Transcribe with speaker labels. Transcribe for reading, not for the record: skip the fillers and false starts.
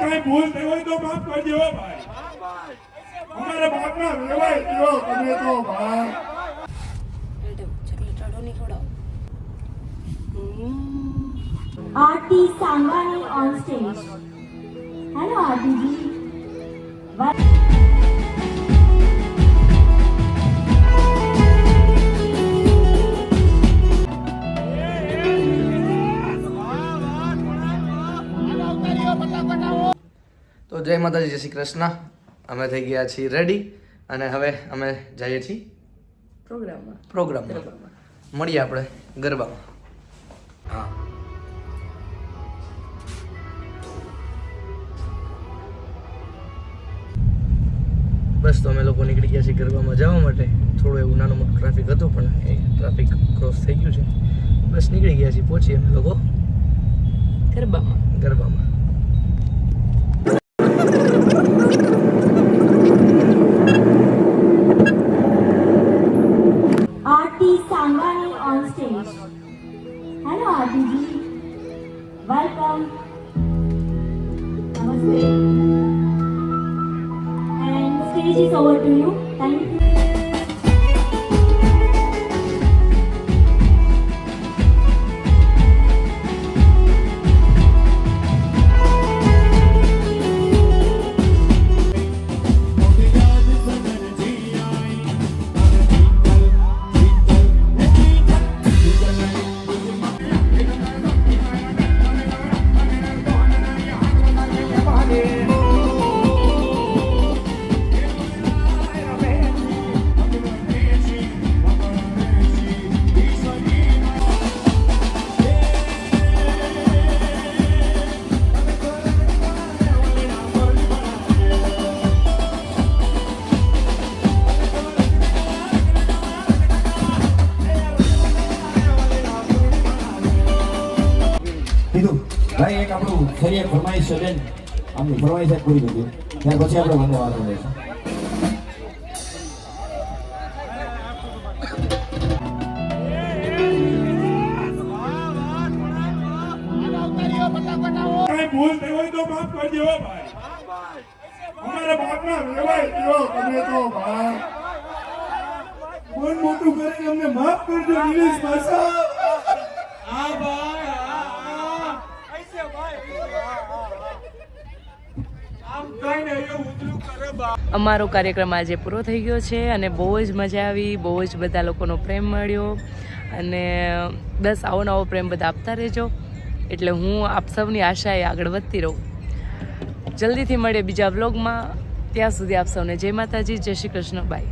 Speaker 1: કઈ ભૂલ થઈ હોય તો માફ કરજો ભાઈ. અમારા બાપના વેવાય દીવો તમે તો ભાઈ.
Speaker 2: Aarti Sangani on stage. Hello Aarti ji.
Speaker 3: તો જય માતાજી, જય શ્રી કૃષ્ણ. અમે થઈ ગયા છીએ રેડી અને હવે અમે જઈએ છીએ પ્રોગ્રામમાં. મળીએ આપણે ગરબામાં. હા, બસ તો અમે લોકો નીકળી ગયા છીએ ગરબામાં જવા માટે. થોડું એવું નાનું મોટું ટ્રાફિક હતું પણ એ ટ્રાફિક ક્રોસ થઈ ગયું છે. બસ નીકળી ગયા છીએ, પહોંચીએ અમે લોકો ગરબામાં.
Speaker 2: Aarti Sangani on stage. Hello Aarti ji. Welcome. Namaste. And stage is over to you. Thank you.
Speaker 4: ભાઈ એક આપણું ફરી એક ફરમાઈશ છે બેન, આમની ફરમાઈશ એક પૂરી કરી ત્યાર પછી આપણે વંદે માતરમ લઈશું.
Speaker 1: કઈ ભૂલ થઈ હોય તો માફ કરજો ભાઈ. અમારા બાપના વેવાય દીવો તમે તો ભાઈ. મન મોટું કરીને અમને માફ કરજો નિલેશ ભાષા. આ ભાઈ
Speaker 5: અમારો કાર્યક્રમ આજે પૂરો થઈ ગયો છે અને બહુ જ મજા આવી, બહુ જ બધા લોકોનો પ્રેમ મળ્યો અને બસ આવો નવો પ્રેમ બધા આપતા રહેજો. એટલે હું આપ સૌની આશાએ આગળ વધતી રહું. જલ્દીથી મળીએ બીજા વ્લોગમાં. ત્યાં સુધી આપ સૌને જય માતાજી, જય શ્રી કૃષ્ણ, બાય.